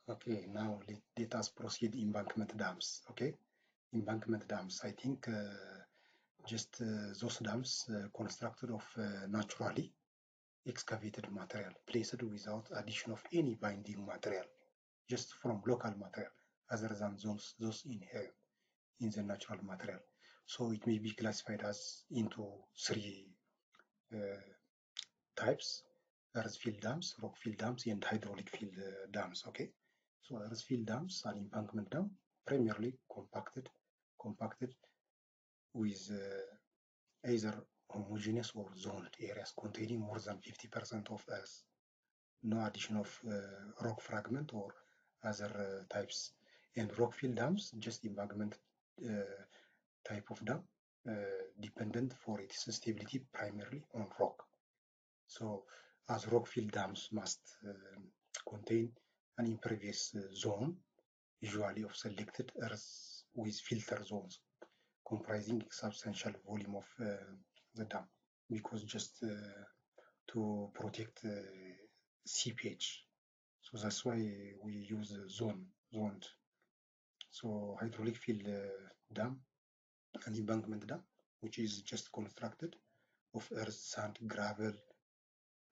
Okay, now let us proceed embankment dams. Okay, embankment dams. I think just those dams constructed of naturally excavated material, placed without addition of any binding material, just from local material, other than those inherent in the natural material. So it may be classified as into three types: earth-filled dams, rock-filled dams, and hydraulic-filled dams. Okay, so earth-filled dams, an embankment dam, primarily compacted with either homogeneous or zoned areas containing more than 50% of earth. No addition of rock fragment or other types. And rock-filled dams, just embankment type of dam, dependent for its stability primarily on rock. So, as rock-filled dams must contain an impervious zone, usually of selected earth with filter zones, comprising a substantial volume of the dam, because just to protect seepage. So that's why we use zoned. So hydraulic field dam, an embankment dam, which is just constructed of earth, sand, gravel,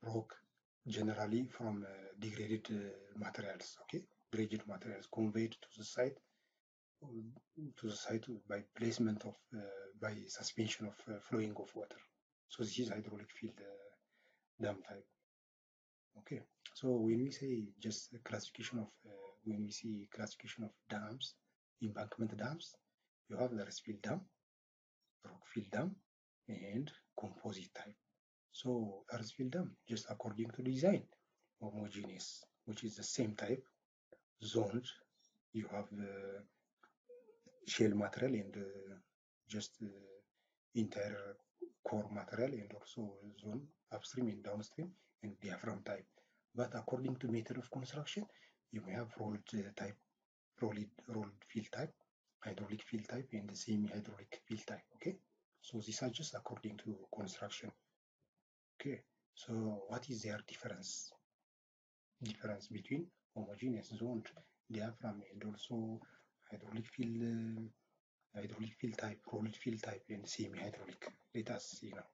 rock, generally from degraded materials. Okay, degraded materials conveyed to the site by placement of by suspension of flowing of water. So this is hydraulic field dam type. Okay, so when we say just classification of when we see classification of dams, embankment dams, you have the earth-filled dam, rock-filled dam, and composite type. So earth-filled dam, just according to design, homogeneous, which is the same type, zoned. You have shell material and just entire core material, and also zone upstream and downstream, and diaphragm type. But according to method of construction, you may have rolled type, rolled field type, hydraulic field type, and semi-hydraulic field type. Okay, so these are just according to construction. Okay, so what is their difference? Difference between homogeneous zoned diaphragm and also hydraulic field type, rolled field type, and semi-hydraulic. Let us see now.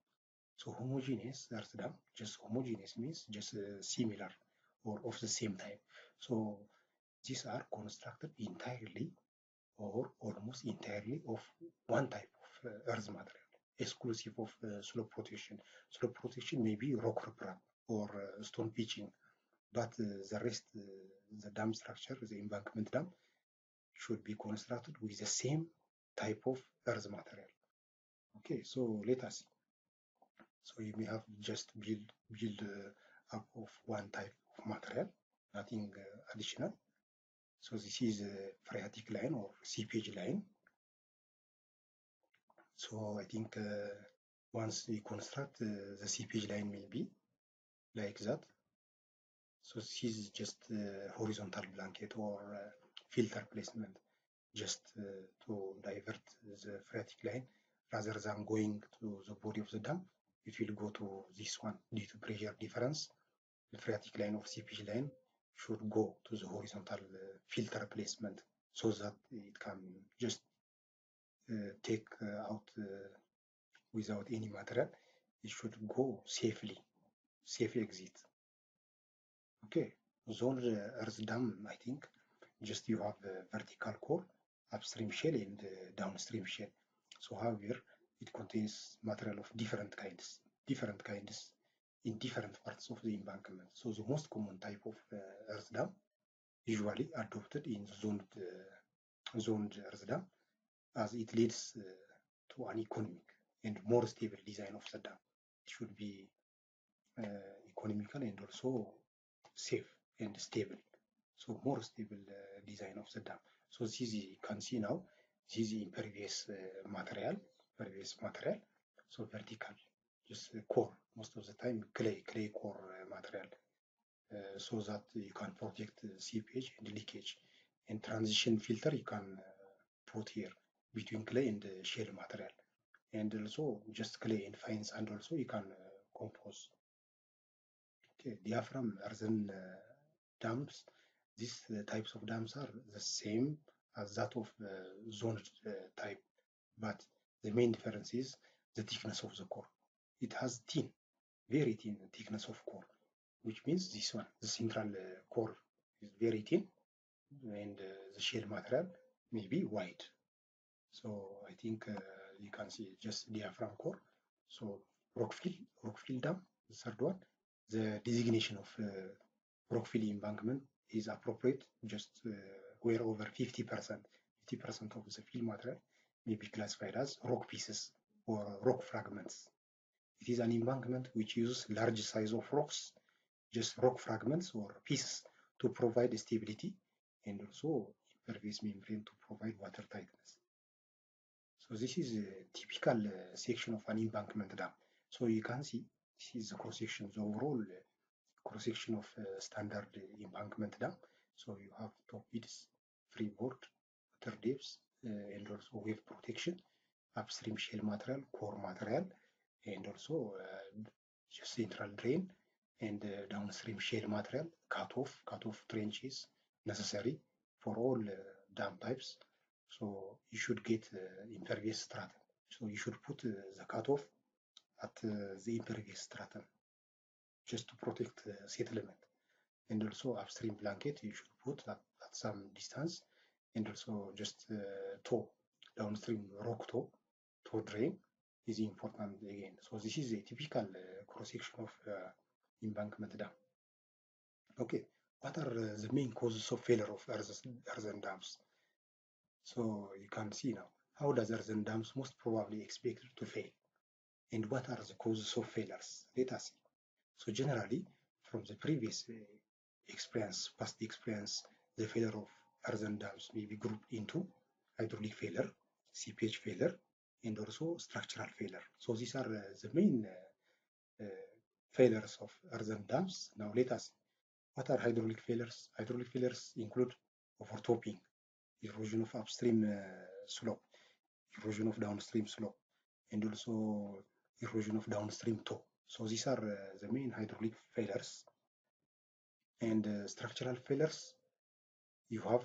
So homogeneous, that's dam. Just homogeneous means just similar or of the same type. So these are constructed entirely or almost entirely of one type of earth material, exclusive of slope protection. Slope protection may be rock riprap or stone pitching, but the rest, the dam structure, the embankment dam, should be constructed with the same type of earth material. Okay, so let us see. So you may have just build up of one type of material, nothing additional. So this is a phreatic line or seepage line. So I think once we construct the seepage line may be like that. So this is just horizontal blanket or filter placement, just to divert the phreatic line rather than going to the body of the dam. It will go to this one due to pressure difference. The phreatic line or seepage line should go to the horizontal filter placement so that it can just take out without any material. It should go safely, safe exit. Okay, zone earth dam, I think just you have a vertical core, upstream shell, and downstream shell. So however, it contains material of different kinds in different parts of the embankment. So the most common type of earth dam usually adopted in zoned earth dam, as it leads to an economic and more stable design of the dam. It should be economical and also safe and stable. So more stable design of the dam. So this is, you can see now, this is impervious material, so vertical, just core, most of the time clay core material, so that you can protect seepage and leakage. And transition filter you can put here between clay and shell material, and also just clay and fine sand also you can compose. Okay, diaphragm earthen dams these types of dams are the same as that of zone type, but the main difference is the thickness of the core. It has thin, very thin thickness of core, which means this one, the central core is very thin, and the shell material may be wide. So I think you can see just diaphragm core. So Rockfield Dam, the third one. The designation of Rockfield embankment is appropriate just where over 50% of the fill material may be classified as rock pieces or rock fragments. It is an embankment which uses large size of rocks, just rock fragments or pieces, to provide stability and also impervious membrane to provide water tightness. So this is a typical section of an embankment dam. So you can see this is the cross section, the overall cross section of standard embankment dam. So you have top widths, freeboard, water depths, and also wave protection, upstream shell material, core material, and also just central drain and downstream shell material, cutoff trenches necessary for all dam types. So you should get impervious stratum. So you should put the cutoff at the impervious stratum just to protect settlement. And also upstream blanket you should put at some distance, and also just toe, downstream rock toe drain is important again. So this is a typical cross section of embankment dam. Okay, what are the main causes of failure of earthen dams? So you can see now, how does earthen dams most probably expected to fail? And what are the causes of failures? Let us see. So generally, from the previous past experience, the failure of earthen dams may be grouped into hydraulic failure, seepage failure, and also structural failure. So these are the main failures of earthen dams. Now let us, what are hydraulic failures? Hydraulic failures include overtopping, erosion of upstream slope, erosion of downstream slope, and also erosion of downstream toe. So these are the main hydraulic failures. And structural failures, you have,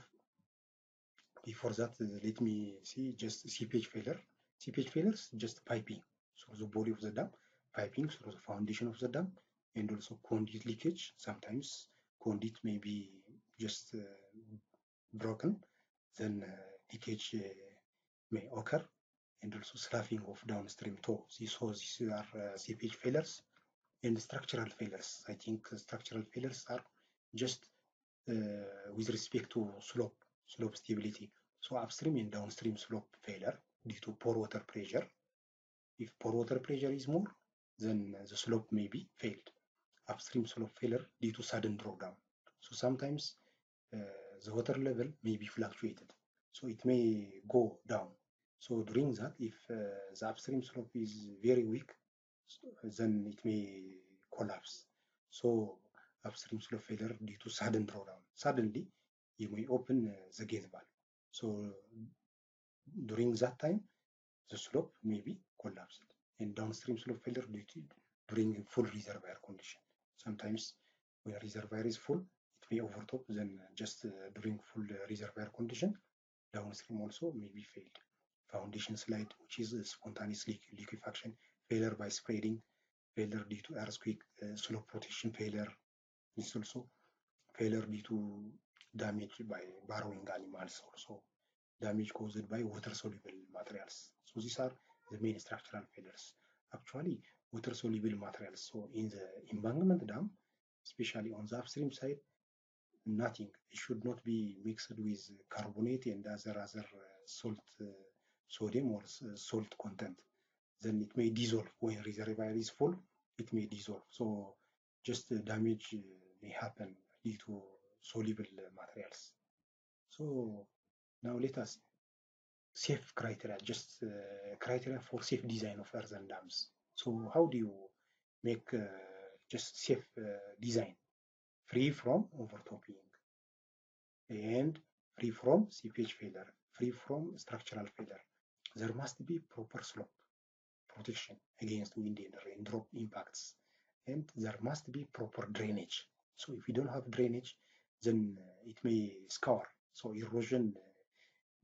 before that, let me see just seepage failure. Seepage failures, just piping through the body of the dam, piping through the foundation of the dam, and also conduit leakage. Sometimes conduit may be just broken, then leakage may occur, and also sloughing of downstream toe. These are seepage failures. And structural failures, I think structural failures are just with respect to slope stability. So upstream and downstream slope failure due to poor water pressure. If poor water pressure is more, then the slope may be failed. Upstream slope failure due to sudden drawdown. So sometimes the water level may be fluctuated, so it may go down. So during that, if the upstream slope is very weak, then it may collapse. So upstream slope failure due to sudden drawdown. Suddenly, you may open the gate valve. So during that time, the slope may be collapsed. And downstream slope failure during full reservoir condition. Sometimes when reservoir is full, it may overtop, then just during full reservoir condition, downstream also may be failed. Foundation slide, which is spontaneous liquefaction, failure by spreading, failure due to earthquake, slope protection failure. It's also failure due to damage by burrowing animals, also damage caused by water-soluble materials. So these are the main structural failures. Actually, water-soluble materials. So in the embankment dam, especially on the upstream side, nothing. It should not be mixed with carbonate and other salt, sodium or salt content. Then it may dissolve. When reservoir is full, it may dissolve. So just damage may happen due to soluble materials. So now let us safe criteria, just criteria for safe design of earthen dams. So how do you make just safe design, free from overtopping and free from seepage failure, free from structural failure? There must be proper slope protection against wind and raindrop impacts, and there must be proper drainage. So if you don't have drainage, then it may scour. So erosion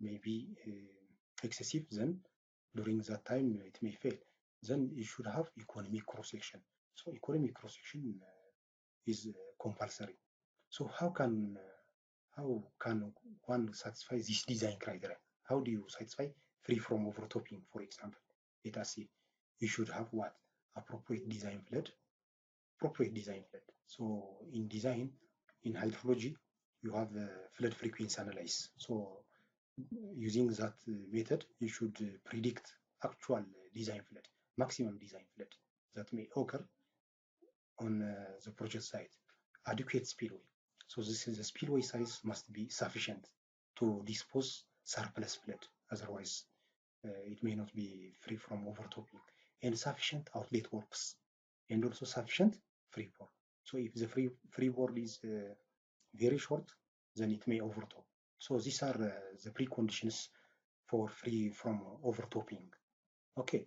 may be excessive, then during that time it may fail. Then you should have economic cross-section. So economic cross-section is compulsory. So how can one satisfy this design criteria? How do you satisfy free from overtopping, for example? Let us see. You should have what? Appropriate design flood. Appropriate design flood. So in design, in hydrology, you have flood frequency analysis. So using that method, you should predict actual design flood, maximum design flood that may occur on the project site. Adequate spillway. So this is the spillway size must be sufficient to dispose surplus flood. Otherwise, it may not be free from overtopping. And sufficient outlet works, and also sufficient freeboard. So if the freeboard is very short, then it may overtop. So these are the preconditions for free from overtopping. Okay,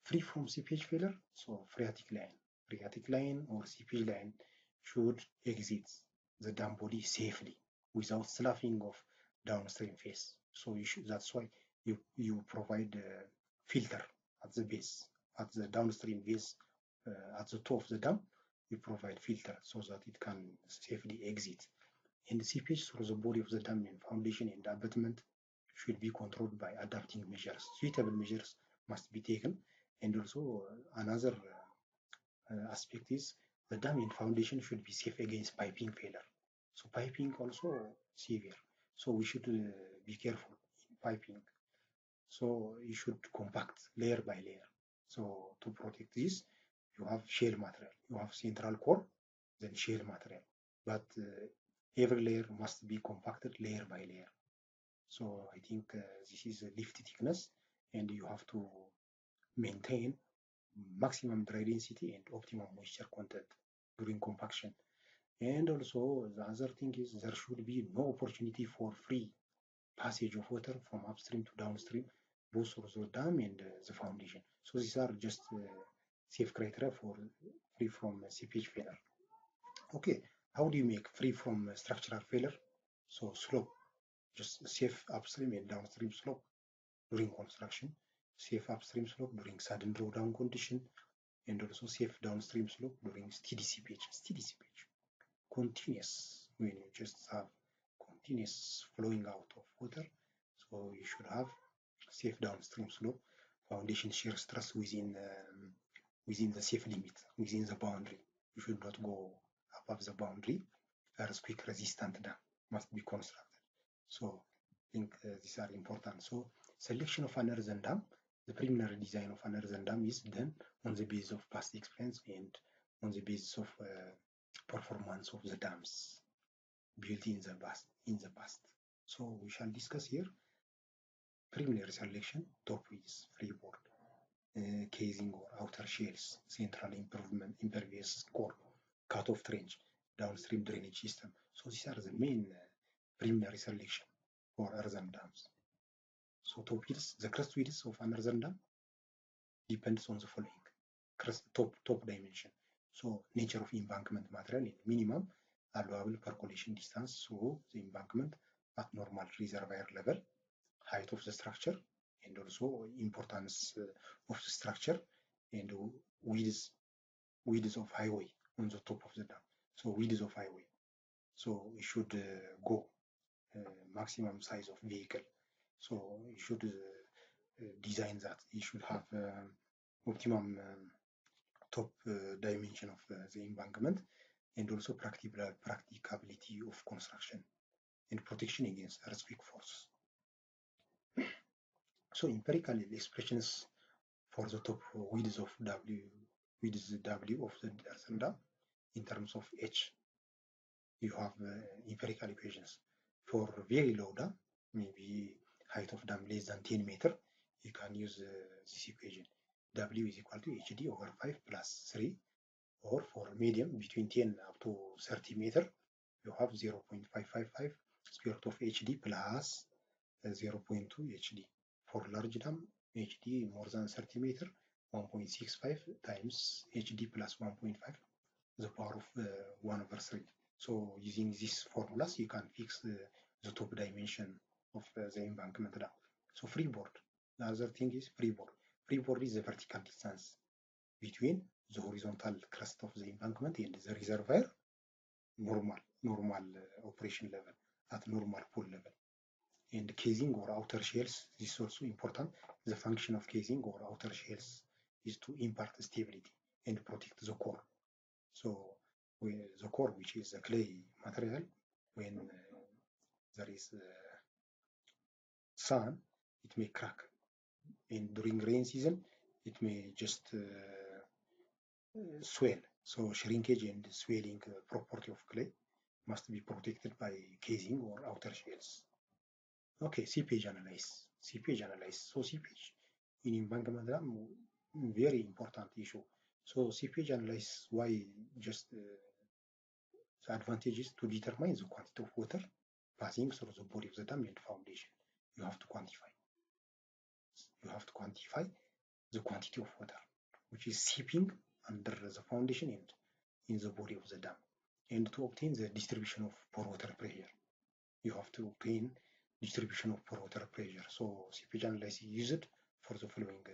free from seepage failure. So phreatic line or seepage line should exit the dam body safely without sloughing of downstream phase. So that's why you provide a filter at the base, at the downstream base, at the top of the dam. You provide filter so that it can safely exit. And the seepage through the body of the dam and foundation and abutment should be controlled by adapting measures. Suitable measures must be taken. And also another aspect is the dam and foundation should be safe against piping failure. So piping also severe. So we should be careful in piping. So you should compact layer by layer. So to protect this, you have shell material. You have central core, then shell material. But every layer must be compacted layer by layer. So I think this is a lift thickness, and you have to maintain maximum dry density and optimum moisture content during compaction. And also the other thing is there should be no opportunity for free passage of water from upstream to downstream, both through the dam and the foundation. So these are just safe criteria for free from seepage failure. Okay, how do you make free from structural failure? So slope, just safe upstream and downstream slope during construction, safe upstream slope during sudden drawdown condition, and also safe downstream slope during steady seepage. Steady seepage, continuous, when you just have continuous flowing out of water. So you should have safe downstream slope, foundation shear stress within the safe limit, within the boundary. You should not go above the boundary. Earthquake resistant dam must be constructed. So I think these are important. So selection of an earthen dam, the preliminary design of an earthen dam is done on the basis of past experience and on the basis of performance of the dams built in the past. So we shall discuss here preliminary selection, top is freeboard, casing or outer shells, central impervious core, cut-off trench, downstream drainage system. So these are the main preliminary selection for earthen dams. So top yields, the crust width of an earthen dam depends on the following: crust top dimension. So nature of embankment material in minimum allowable percolation distance through the embankment at normal reservoir level, height of the structure, and also importance of the structure, and width of highway on the top of the dam. So width of highway. So we should go maximum size of vehicle. So you should design that. You should have optimum top dimension of the embankment, and also practicability of construction and protection against earthquake force. So empirical expressions for the top width of W of the earthen dam in terms of H. You have empirical equations. For very low dam, maybe height of dam less than 10 meters, you can use this equation. W is equal to HD over 5 plus 3, or for medium between 10 up to 30 meters, you have 0.555 square root of HD plus 0.2 HD. For large dam, HD more than 30 meters, 1.65 times HD plus 1.5, the power of 1 over 3. So using these formulas, you can fix the top dimension of the embankment dam. So freeboard. The other thing is freeboard. Freeboard is the vertical distance between the horizontal crest of the embankment and the reservoir normal operation level at normal pool level. And casing or outer shells, this is also important. The function of casing or outer shells is to impart stability and protect the core. So the core, which is a clay material, when there is sun, it may crack. And during rain season, it may just swell. So shrinkage and swelling property of clay must be protected by casing or outer shells. Okay, seepage analysis. Seepage analysis. So seepage in embankment dam, very important issue. So seepage analysis, why just the advantage is to determine the quantity of water passing through the body of the dam and foundation. You have to quantify. You have to quantify the quantity of water which is seeping under the foundation and in the body of the dam. And to obtain the distribution of pore water pressure, you have to obtain distribution of pore water pressure. So seepage analysis is used for the following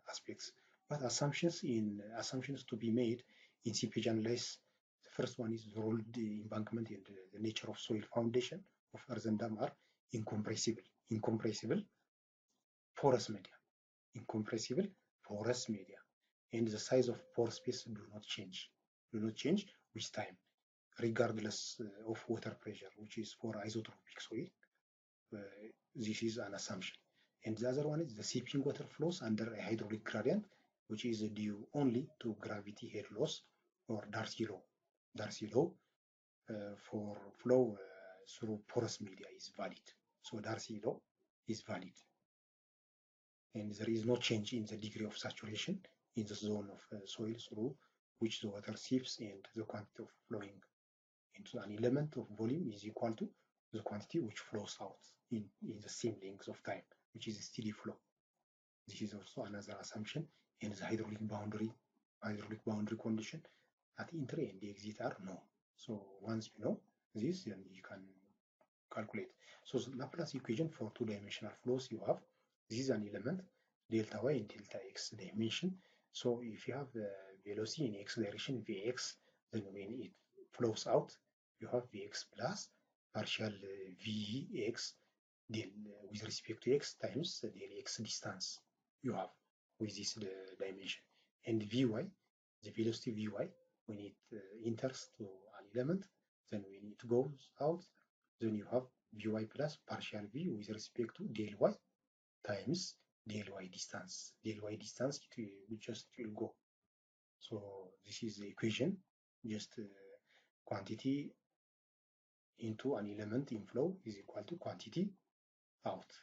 aspects. But assumptions to be made in seepage analysis. The first one is the rolled embankment and the nature of soil foundation of earthen dam are incompressible porous media, and the size of pore space do not change with time, regardless of water pressure, which is for isotropic soil. This is an assumption. And the other one is the seeping water flows under a hydraulic gradient, which is due only to gravity head loss or Darcy law. Darcy law for flow through porous media is valid. So Darcy law is valid. And there is no change in the degree of saturation in the zone of soil through which the water seeps, and the quantity of flowing into an element of volume is equal to the quantity which flows out in the same length of time, which is a steady flow. This is also another assumption. And the hydraulic boundary condition at entry and exit are known. So once you know this, then you can calculate. So the Laplace equation for two-dimensional flows, you have, this is an element, delta y and delta x dimension. So if you have velocity in x direction, vx, then when it flows out, you have vx plus partial vx with respect to x times del x distance you have with this dimension. And vy, the velocity vy, when it enters to an element, then when it goes out, then you have vy plus partial v with respect to del y times del y distance. Del y distance, it will go. So this is the equation, just quantity into an element in flow is equal to quantity out.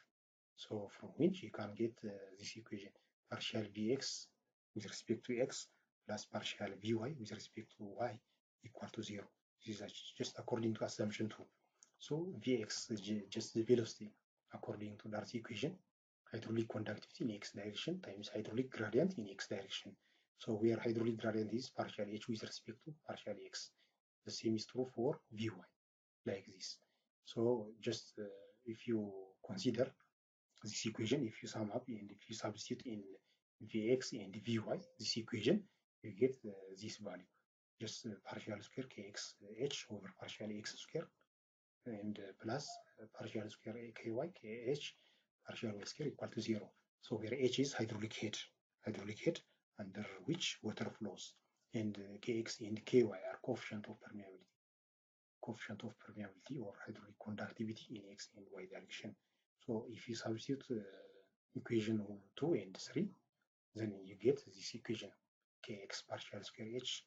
So from which you can get this equation, partial vx with respect to x plus partial vy with respect to y equal to 0. This is just according to assumption 2. So vx is just the velocity according to Darcy equation, hydraulic conductivity in x direction times hydraulic gradient in x direction. So where hydraulic gradient is partial h with respect to partial x. The same is true for vy, like this. So just if you consider this equation, if you sum up and if you substitute in vx and vy, this equation, you get this value. Just partial square kx h over partial x square and plus partial square ky kh partial y square equal to 0. So where h is hydraulic head under which water flows, and kx and ky are coefficient of permeability or hydraulic conductivity in x and y direction. So if you substitute equation 2 and 3, then you get this equation, kx partial square h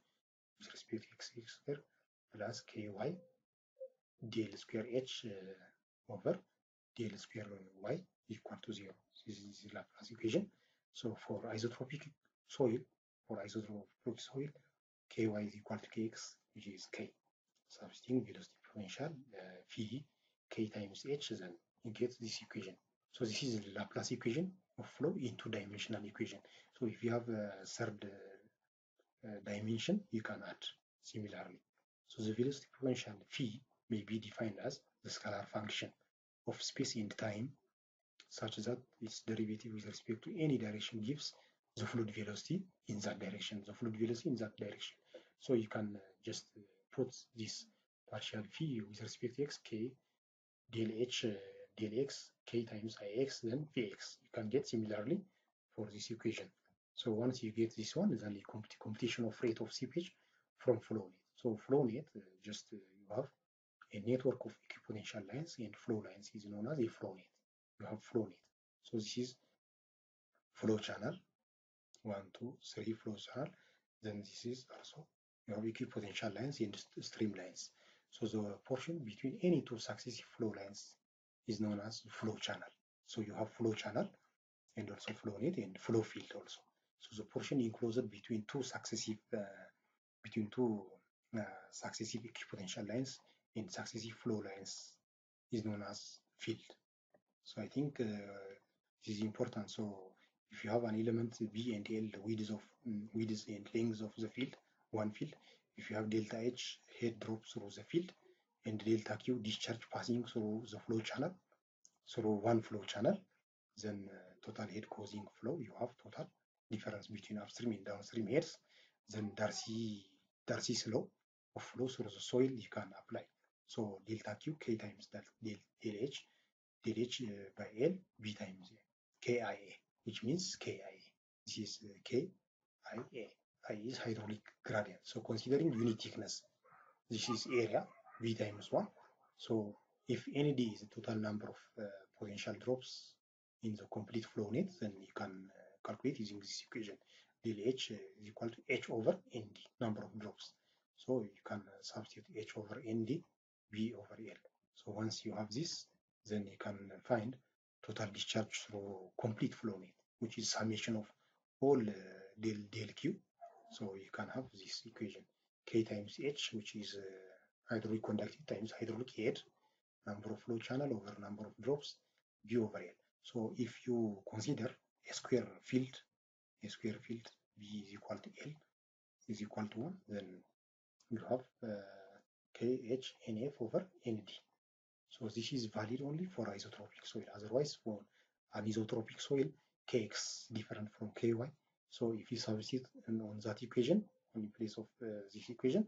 with respect to x square plus ky del square h over del square y equal to 0. This is the Laplace equation. So for isotropic soil, ky is equal to kx, which is k. Substituting velocity potential v k times h, then you get this equation. So this is the Laplace equation of flow in two-dimensional equation. So if you have a third dimension, you can add similarly. So the velocity potential phi may be defined as the scalar function of space and time, such that its derivative with respect to any direction gives the fluid velocity in that direction, So you can just put this partial phi with respect to x, k, del h, del x, k times ix, then vx. You can get similarly for this equation. So once you get this one, then the computation of rate of seepage from flow net. So flow net, you have a network of equipotential lines, and flow lines is known as a flow net. You have flow net. So this is flow channel, 1, 2, 3 flow channel. Then this is also, you have equipotential lines and stream lines. So the portion between any two successive flow lines is known as flow channel. So you have flow channel and also flow net and flow field also. So the portion enclosed between two successive equipotential lines and successive flow lines is known as field. So I think this is important. So if you have an element B and L, the width and length of the field, one field. If you have delta H, head drop through the field, and delta Q, discharge passing through the flow channel, through one flow channel, then total head causing flow, you have total difference between upstream and downstream heads. Then Darcy's law of flow through the soil you can apply. So delta Q, K times del H by L, B times KIA, which means KIA. This is KIA. I is hydraulic gradient. So considering unit thickness, this is area, V times 1. So if ND is the total number of potential drops in the complete flow net, then you can calculate using this equation. Del H is equal to H over ND, number of drops. So you can substitute H over ND, V over L. So once you have this, then you can find total discharge through complete flow net, which is summation of all del Q. So you can have this equation, K times H, which is hydraulic conductivity times hydraulic head, number of flow channel over number of drops, V over L. So if you consider a square field, V is equal to L is equal to 1, then you have KHNF over ND. So this is valid only for isotropic soil. Otherwise, for anisotropic soil, Kx different from Ky. So if you substitute on that equation, in place of this equation,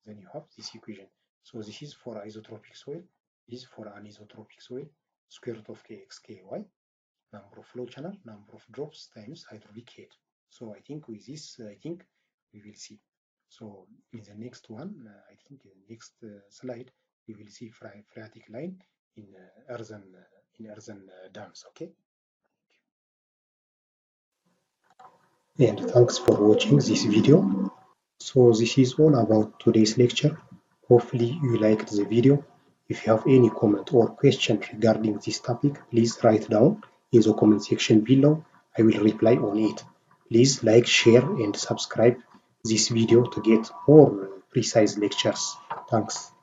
then you have this equation. So this is for isotropic soil, this is for anisotropic soil, square root of Kx, Ky, number of flow channel, number of drops times hydraulic head. So I think with this, we will see. So in the next one, I think in the next slide, we will see phreatic line in earthen dams. Okay. And thanks for watching this video. So this is all about today's lecture. Hopefully you liked the video. If you have any comment or question regarding this topic, please write down in the comment section below. I will reply on it. Please like, share, and subscribe this video to get more precise lectures. Thanks.